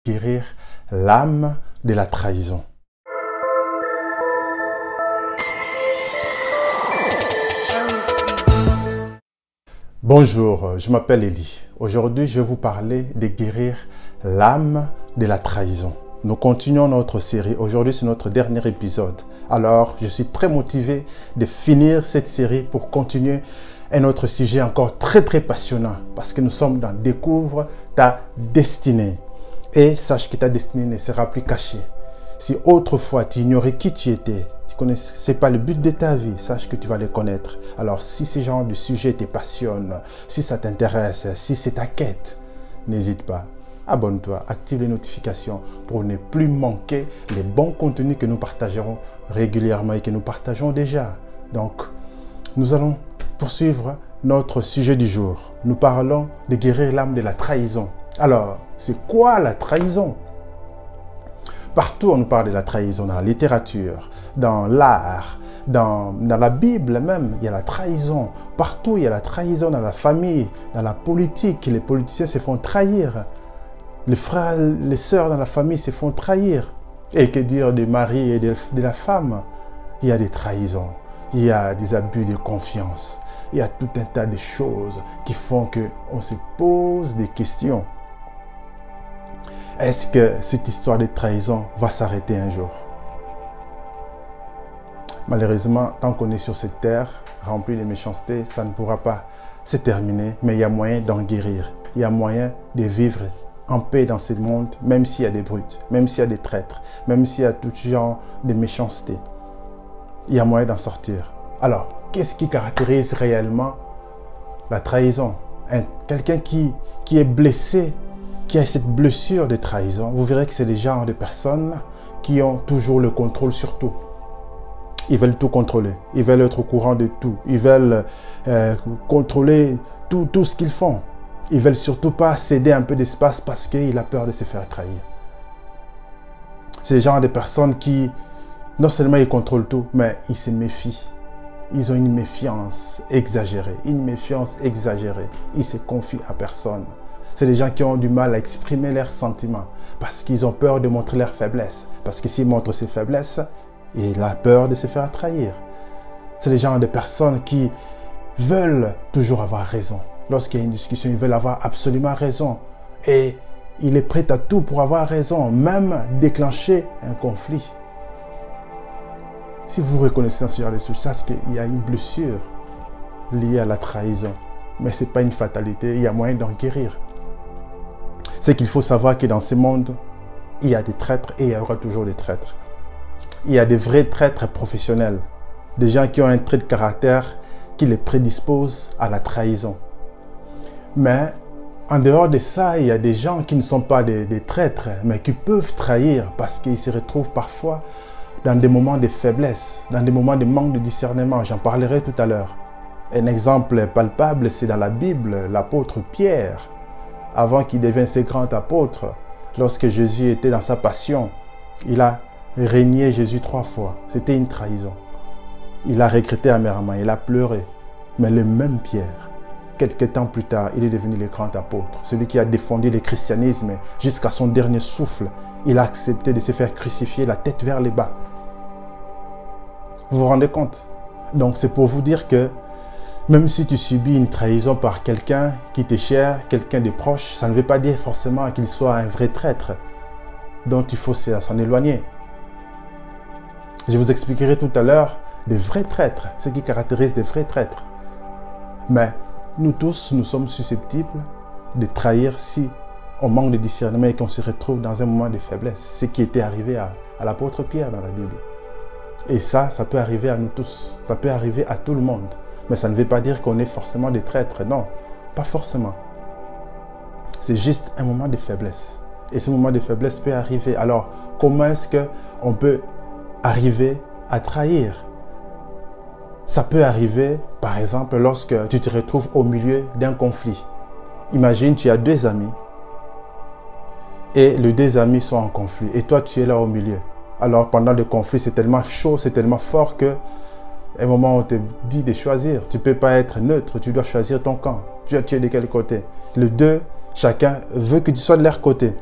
guérir l'âme de la trahison. Bonjour, je m'appelle Elie. Aujourd'hui, je vais vous parler de guérir l'âme de la trahison. Nous continuons notre série. Aujourd'hui, c'est notre dernier épisode. Alors, je suis très motivé de finir cette série pour continuer un autre sujet encore très passionnant. Parce que nous sommes dans Découvre ta destinée. Et sache que ta destinée ne sera plus cachée. Si autrefois tu ignorais qui tu étais, ce n'est pas le but de ta vie, sache que tu vas le connaître. Alors si ce genre de sujet te passionne, si ça t'intéresse, si c'est ta quête, n'hésite pas. Abonne-toi, active les notifications pour ne plus manquer les bons contenus que nous partagerons régulièrement et que nous partageons déjà. Donc, nous allons poursuivre notre sujet du jour. Nous parlons de guérir l'âme de la trahison. Alors, c'est quoi la trahison? Partout, on nous parle de la trahison, dans la littérature, dans l'art, dans la Bible même, il y a la trahison. Partout, il y a la trahison dans la famille, dans la politique. Les politiciens se font trahir. Les frères, les sœurs dans la famille se font trahir. Et que dire des maris et de la femme? Il y a des trahisons, il y a des abus de confiance. Il y a tout un tas de choses qui font qu'on se pose des questions. Est-ce que cette histoire de trahison va s'arrêter un jour? Malheureusement, tant qu'on est sur cette terre, remplie de méchanceté, ça ne pourra pas se terminer. Mais il y a moyen d'en guérir. Il y a moyen de vivre en paix dans ce monde, même s'il y a des brutes, même s'il y a des traîtres, même s'il y a tout genre de méchanceté. Il y a moyen d'en sortir. Alors, qu'est-ce qui caractérise réellement la trahison? Quelqu'un qui est blessé, qui a cette blessure de trahison, vous verrez que c'est le genre de personnes qui ont toujours le contrôle sur tout. Ils veulent tout contrôler, ils veulent être au courant de tout, ils veulent contrôler tout ce qu'ils font. Ils ne veulent surtout pas céder un peu d'espace parce qu'il a peur de se faire trahir. C'est le genre de personnes qui, non seulement ils contrôlent tout, mais ils se méfient. Ils ont une méfiance exagérée, Ils ne se confient à personne. C'est des gens qui ont du mal à exprimer leurs sentiments parce qu'ils ont peur de montrer leurs faiblesses. Parce que s'ils montrent ses faiblesses, il a peur de se faire trahir. C'est des gens de personnes qui veulent toujours avoir raison. Lorsqu'il y a une discussion, ils veulent avoir absolument raison. Et il est prêt à tout pour avoir raison, même déclencher un conflit. Si vous reconnaissez dans ce genre de choses, sachez qu'il y a une blessure liée à la trahison. Mais ce n'est pas une fatalité, il y a moyen d'en guérir. C'est qu'il faut savoir que dans ce monde, il y a des traîtres et il y aura toujours des traîtres. Il y a des vrais traîtres professionnels. Des gens qui ont un trait de caractère qui les prédispose à la trahison. Mais en dehors de ça, il y a des gens qui ne sont pas des traîtres, mais qui peuvent trahir parce qu'ils se retrouvent parfois dans des moments de faiblesse, dans des moments de manque de discernement. J'en parlerai tout à l'heure. Un exemple palpable, c'est dans la Bible, l'apôtre Pierre. Avant qu'il devienne ce grand apôtre, lorsque Jésus était dans sa passion, il a renié Jésus 3 fois. C'était une trahison. Il a regretté amèrement, il a pleuré. Mais le même Pierre, quelques temps plus tard, il est devenu le grand apôtre. Celui qui a défendu le christianisme jusqu'à son dernier souffle. Il a accepté de se faire crucifier la tête vers le bas. Vous vous rendez compte? Donc c'est pour vous dire que même si tu subis une trahison par quelqu'un qui t'est cher, quelqu'un de proche, ça ne veut pas dire forcément qu'il soit un vrai traître dont il faut s'en éloigner. Je vous expliquerai tout à l'heure des vrais traîtres, ce qui caractérise des vrais traîtres. Mais nous tous, nous sommes susceptibles de trahir si on manque de discernement et qu'on se retrouve dans un moment de faiblesse. Ce qui était arrivé à l'apôtre Pierre dans la Bible. Et ça peut arriver à nous tous, ça peut arriver à tout le monde. Mais ça ne veut pas dire qu'on est forcément des traîtres. Non, pas forcément. C'est juste un moment de faiblesse. Et ce moment de faiblesse peut arriver. Alors, comment est-ce qu'on peut arriver à trahir? Ça peut arriver, par exemple, lorsque tu te retrouves au milieu d'un conflit. Imagine, tu as deux amis. Et les deux amis sont en conflit. Et toi, tu es là au milieu. Alors, pendant le conflit, c'est tellement chaud, c'est tellement fort que un moment où on te dit de choisir. Tu ne peux pas être neutre, tu dois choisir ton camp. Tu es de quel côté? Les deux, chacun veut que tu sois de leur côté.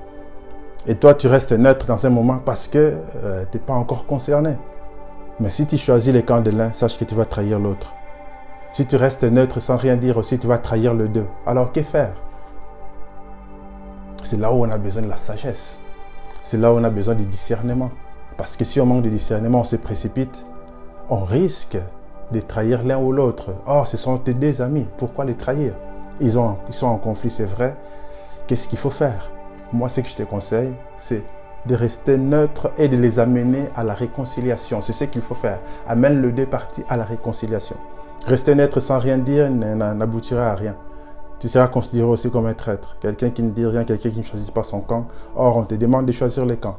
Et toi, tu restes neutre dans un moment parce que tu n'es pas encore concerné. Mais si tu choisis les camps de l'un, sache que tu vas trahir l'autre. Si tu restes neutre sans rien dire aussi, tu vas trahir le deux. Alors, que faire? C'est là où on a besoin de la sagesse. C'est là où on a besoin du discernement. Parce que si on manque de discernement, on se précipite, on risque de trahir l'un ou l'autre. Or, ce sont tes deux amis. Pourquoi les trahir? Ils sont en conflit, c'est vrai. Qu'est-ce qu'il faut faire? Moi, ce que je te conseille, c'est de rester neutre et de les amener à la réconciliation. C'est ce qu'il faut faire. Amène les deux parties à la réconciliation. Rester neutre sans rien dire n'aboutira à rien. Tu seras considéré aussi comme un traître. Quelqu'un qui ne dit rien, quelqu'un qui ne choisit pas son camp. Or, on te demande de choisir les camps.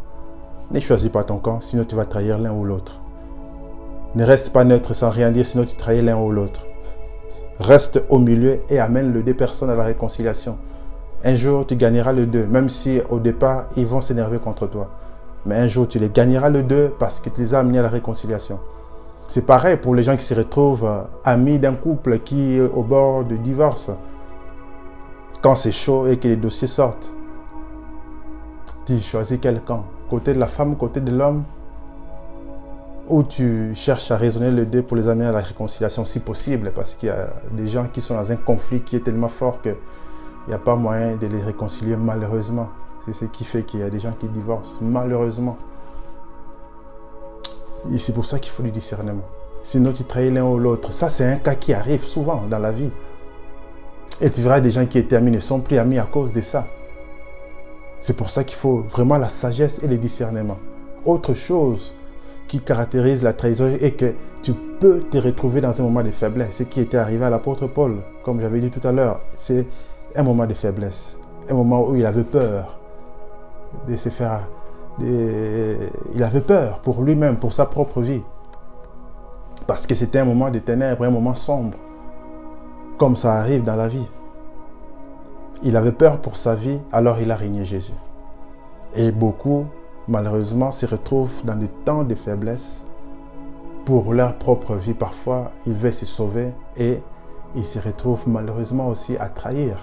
Ne choisis pas ton camp, sinon tu vas trahir l'un ou l'autre. Ne reste pas neutre sans rien dire, sinon tu trahis l'un ou l'autre. Reste au milieu et amène les deux personnes à la réconciliation. Un jour, tu gagneras les deux, même si au départ, ils vont s'énerver contre toi. Mais un jour, tu les gagneras les deux parce que tu les as amenés à la réconciliation. C'est pareil pour les gens qui se retrouvent amis d'un couple qui est au bord du divorce. Quand c'est chaud et que les dossiers sortent, tu choisis quel camp? Côté de la femme, côté de l'homme? Ou tu cherches à raisonner les deux pour les amener à la réconciliation si possible, parce qu'il y a des gens qui sont dans un conflit qui est tellement fort qu'il n'y a pas moyen de les réconcilier malheureusement. C'est ce qui fait qu'il y a des gens qui divorcent malheureusement. Et c'est pour ça qu'il faut du discernement. Sinon tu trahis l'un ou l'autre. Ça c'est un cas qui arrive souvent dans la vie. Et tu verras des gens qui étaient amis ne sont plus amis à cause de ça. C'est pour ça qu'il faut vraiment la sagesse et le discernement. Autre chose qui caractérise la trahison est que tu peux te retrouver dans un moment de faiblesse. Ce qui était arrivé à l'apôtre Paul, comme j'avais dit tout à l'heure, c'est un moment de faiblesse. Un moment où il avait peur de se faire... Il avait peur pour lui-même, pour sa propre vie. Parce que c'était un moment de ténèbres, un moment sombre. Comme ça arrive dans la vie. Il avait peur pour sa vie, alors il a régné Jésus. Et beaucoup, malheureusement, se retrouvent dans des temps de faiblesse pour leur propre vie. Parfois, ils veulent se sauver et ils se retrouvent malheureusement aussi à trahir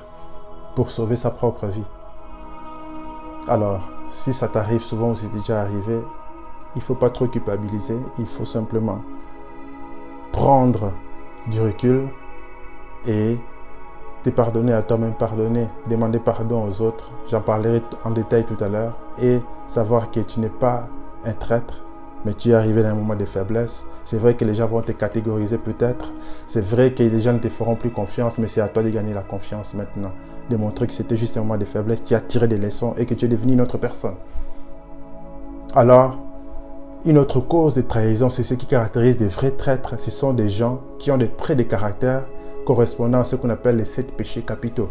pour sauver sa propre vie. Alors, si ça t'arrive souvent ou c'est déjà arrivé, il ne faut pas trop culpabiliser. Il faut simplement prendre du recul et te pardonner à toi-même, pardonner, demander pardon aux autres. J'en parlerai en détail tout à l'heure. Et savoir que tu n'es pas un traître, mais tu es arrivé dans un moment de faiblesse. C'est vrai que les gens vont te catégoriser peut-être. C'est vrai que les gens ne te feront plus confiance, mais c'est à toi de gagner la confiance maintenant. De montrer que c'était juste un moment de faiblesse, tu as tiré des leçons et que tu es devenu une autre personne. Alors, une autre cause de trahison, c'est ce qui caractérise des vrais traîtres. Ce sont des gens qui ont des traits de caractère correspondant à ce qu'on appelle les 7 péchés capitaux.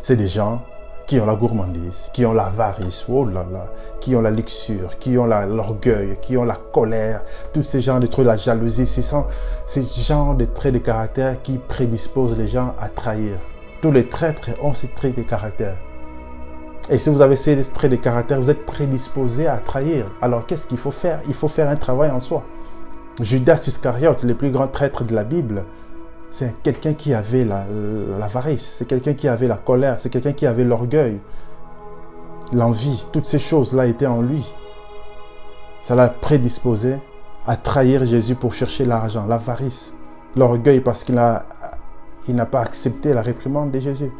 C'est des gens qui ont la gourmandise, qui ont l'avarice, oh là là, qui ont la luxure, qui ont l'orgueil, qui ont la colère, tous ces genres de trucs, la jalousie, ce sont ces genres de traits de caractère qui prédisposent les gens à trahir. Tous les traîtres ont ces traits de caractère. Et si vous avez ces traits de caractère, vous êtes prédisposés à trahir. Alors qu'est-ce qu'il faut faire? Il faut faire un travail en soi. Judas Iscariote, le plus grand traître de la Bible, c'est quelqu'un qui avait l'avarice, c'est quelqu'un qui avait la colère, c'est quelqu'un qui avait l'orgueil, l'envie. Toutes ces choses-là étaient en lui. Ça l'a prédisposé à trahir Jésus pour chercher l'argent, l'avarice, l'orgueil parce qu'il n'a pas accepté la réprimande de Jésus.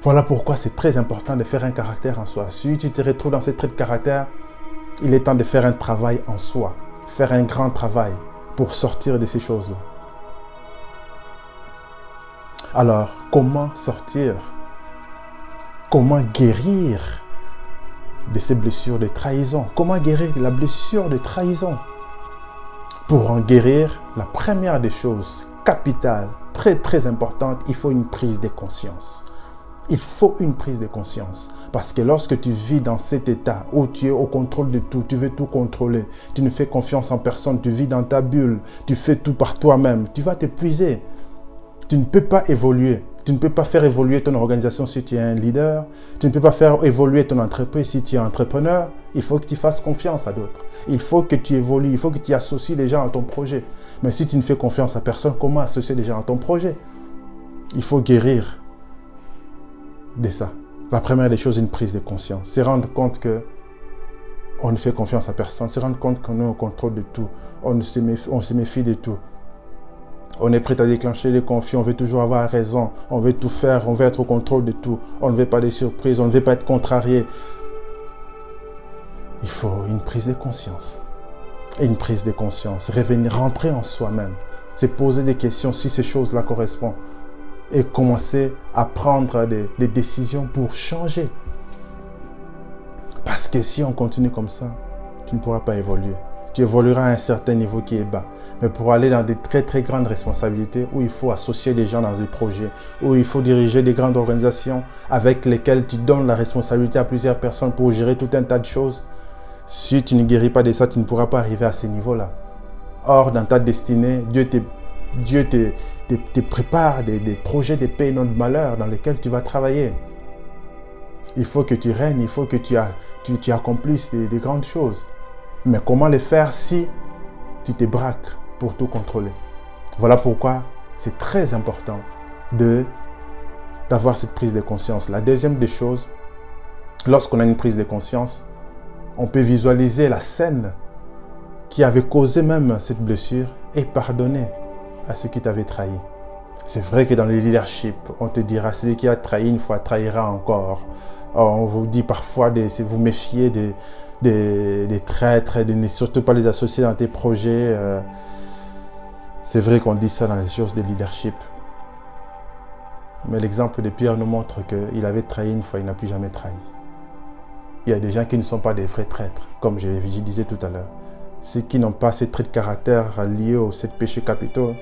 Voilà pourquoi c'est très important de faire un caractère en soi. Si tu te retrouves dans ces traits de caractère, il est temps de faire un travail en soi, faire un grand travail pour sortir de ces choses-là. Alors, comment sortir? Comment guérir de ces blessures de trahison? Comment guérir de la blessure de trahison? Pour en guérir, la première des choses capitales, très très importante, il faut une prise de conscience. Il faut une prise de conscience. Parce que lorsque tu vis dans cet état où tu es au contrôle de tout, tu veux tout contrôler, tu ne fais confiance en personne, tu vis dans ta bulle, tu fais tout par toi-même, tu vas t'épuiser. Tu ne peux pas évoluer. Tu ne peux pas faire évoluer ton organisation si tu es un leader. Tu ne peux pas faire évoluer ton entreprise si tu es entrepreneur. Il faut que tu fasses confiance à d'autres. Il faut que tu évolues, il faut que tu associes les gens à ton projet. Mais si tu ne fais confiance à personne, comment associer les gens à ton projet? Il faut guérir de ça. La première des choses, une prise de conscience. C'est rendre compte que on ne fait confiance à personne. C'est rendre compte qu'on est au contrôle de tout. On se méfie de tout. On est prêt à déclencher les conflits. On veut toujours avoir raison. On veut tout faire. On veut être au contrôle de tout. On ne veut pas de surprises. On ne veut pas être contrarié. Il faut une prise de conscience. Et une prise de conscience. Revenir, rentrer en soi-même. Se poser des questions si ces choses-là correspondent. Et commencer à prendre des décisions pour changer. Parce que si on continue comme ça, tu ne pourras pas évoluer. Tu évolueras à un certain niveau qui est bas. Mais pour aller dans des très très grandes responsabilités, où il faut associer des gens dans des projets, où il faut diriger des grandes organisations avec lesquelles tu donnes la responsabilité à plusieurs personnes pour gérer tout un tas de choses, si tu ne guéris pas de ça, tu ne pourras pas arriver à ces niveaux-là. Or, dans ta destinée, Dieu te prépare des projets de paix et non de malheur dans lesquels tu vas travailler. Il faut que tu règnes, il faut que tu accomplisses des grandes choses. Mais comment les faire si tu te braques pour tout contrôler? Voilà pourquoi c'est très important d'avoir cette prise de conscience. La deuxième des choses, lorsqu'on a une prise de conscience, on peut visualiser la scène qui avait causé même cette blessure et pardonner à ceux qui t'avaient trahi. C'est vrai que dans le leadership, on te dira, celui qui a trahi une fois trahira encore. On vous dit parfois de vous méfier des traîtres, de ne surtout pas les associer dans tes projets. C'est vrai qu'on dit ça dans les choses de leadership. Mais l'exemple de Pierre nous montre qu'il avait trahi une fois, il n'a plus jamais trahi. Il y a des gens qui ne sont pas des vrais traîtres, comme je disais tout à l'heure. Ceux qui n'ont pas ces traits de caractère liés aux 7 péchés capitaux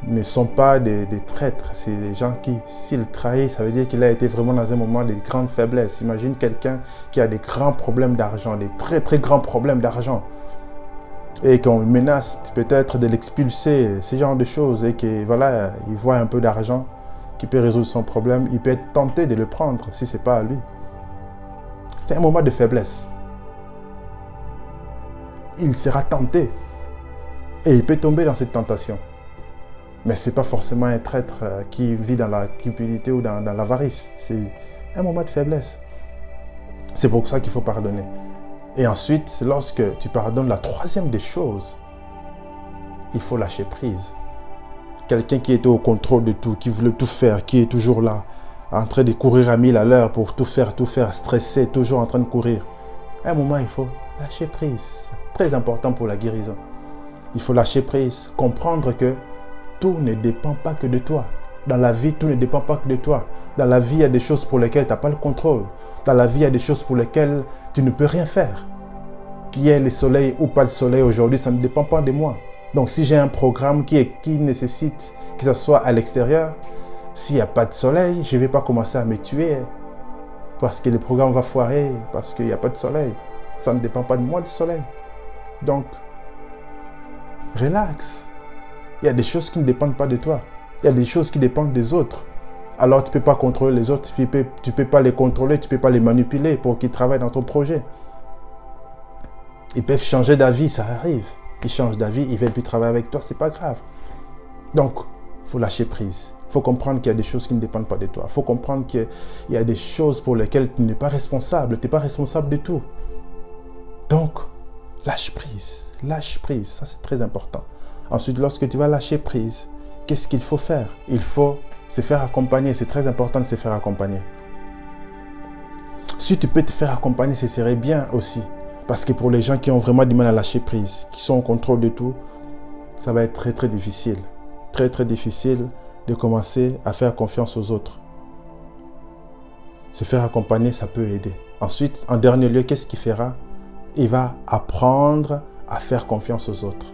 ne sont pas des traîtres. C'est des gens qui, s'il trahit, ça veut dire qu'il a été vraiment dans un moment de grande faiblesse. Imagine quelqu'un qui a des grands problèmes d'argent, des très très grands problèmes d'argent, et qu'on menace peut-être de l'expulser, ce genre de choses, et que voilà, il voit un peu d'argent qui peut résoudre son problème, il peut être tenté de le prendre si ce n'est pas à lui. C'est un moment de faiblesse. Il sera tenté et il peut tomber dans cette tentation. Mais ce n'est pas forcément un traître qui vit dans la cupidité ou dans l'avarice. C'est un moment de faiblesse. C'est pour ça qu'il faut pardonner. Et ensuite, lorsque tu pardonnes, la troisième des choses, il faut lâcher prise. Quelqu'un qui était au contrôle de tout, qui voulait tout faire, qui est toujours là, en train de courir à 1000 à l'heure pour tout faire, stressé, toujours en train de courir. À un moment, il faut lâcher prise. C'est très important pour la guérison. Il faut lâcher prise, comprendre que tout ne dépend pas que de toi. Dans la vie, tout ne dépend pas que de toi. Dans la vie, il y a des choses pour lesquelles tu n'as pas le contrôle. Dans la vie, il y a des choses pour lesquelles tu ne peux rien faire. Qu'il y ait le soleil ou pas le soleil aujourd'hui, ça ne dépend pas de moi. Donc, si j'ai un programme qui nécessite que ce soit à l'extérieur, s'il n'y a pas de soleil, je ne vais pas commencer à me tuer parce que le programme va foirer, parce qu'il n'y a pas de soleil. Ça ne dépend pas de moi, le soleil. Donc, relax. Il y a des choses qui ne dépendent pas de toi. Il y a des choses qui dépendent des autres. Alors, tu ne peux pas contrôler les autres. Tu ne peux pas les contrôler, tu ne peux pas les manipuler pour qu'ils travaillent dans ton projet. Ils peuvent changer d'avis, ça arrive. Ils changent d'avis, ils ne veulent plus travailler avec toi, ce n'est pas grave. Donc, il faut lâcher prise. Il faut comprendre qu'il y a des choses qui ne dépendent pas de toi. Il faut comprendre qu'il y a des choses pour lesquelles tu n'es pas responsable. Tu n'es pas responsable de tout. Donc, lâche prise. Lâche prise, ça c'est très important. Ensuite, lorsque tu vas lâcher prise, qu'est-ce qu'il faut faire? Il faut se faire accompagner. C'est très important de se faire accompagner. Si tu peux te faire accompagner, ce serait bien aussi. Parce que pour les gens qui ont vraiment du mal à lâcher prise, qui sont au contrôle de tout, ça va être très très difficile. Très très difficile de commencer à faire confiance aux autres. Se faire accompagner, ça peut aider. Ensuite, en dernier lieu, qu'est-ce qu'il fera? Il va apprendre à faire confiance aux autres.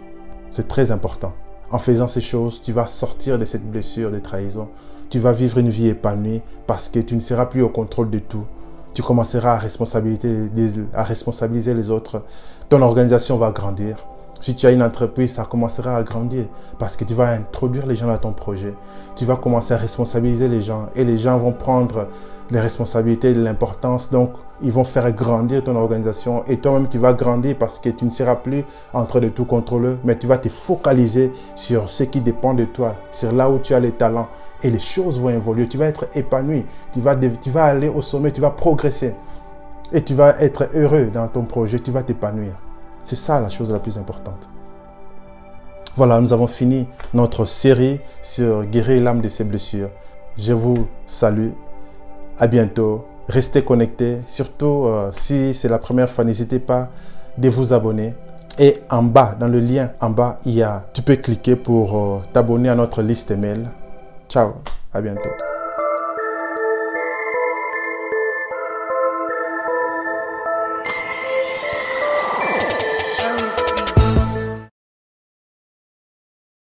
C'est très important. En faisant ces choses, tu vas sortir de cette blessure de trahison. Tu vas vivre une vie épanouie parce que tu ne seras plus au contrôle de tout. Tu commenceras à responsabiliser les autres. Ton organisation va grandir. Si tu as une entreprise, ça commencera à grandir parce que tu vas introduire les gens dans ton projet. Tu vas commencer à responsabiliser les gens et les gens vont prendre les responsabilités de l'importance. Donc, ils vont faire grandir ton organisation et toi-même, tu vas grandir parce que tu ne seras plus en train de tout contrôler, mais tu vas te focaliser sur ce qui dépend de toi, sur là où tu as les talents. et les choses vont évoluer. Tu vas être épanoui, tu vas aller au sommet, tu vas progresser et tu vas être heureux dans ton projet, tu vas t'épanouir. C'est ça la chose la plus importante. Voilà, nous avons fini notre série sur guérir l'âme de ses blessures. Je vous salue. À bientôt. Restez connectés. Surtout, si c'est la première fois, n'hésitez pas de vous abonner. Et en bas, dans le lien en bas, tu peux cliquer pour t'abonner à notre liste email. Ciao, à bientôt.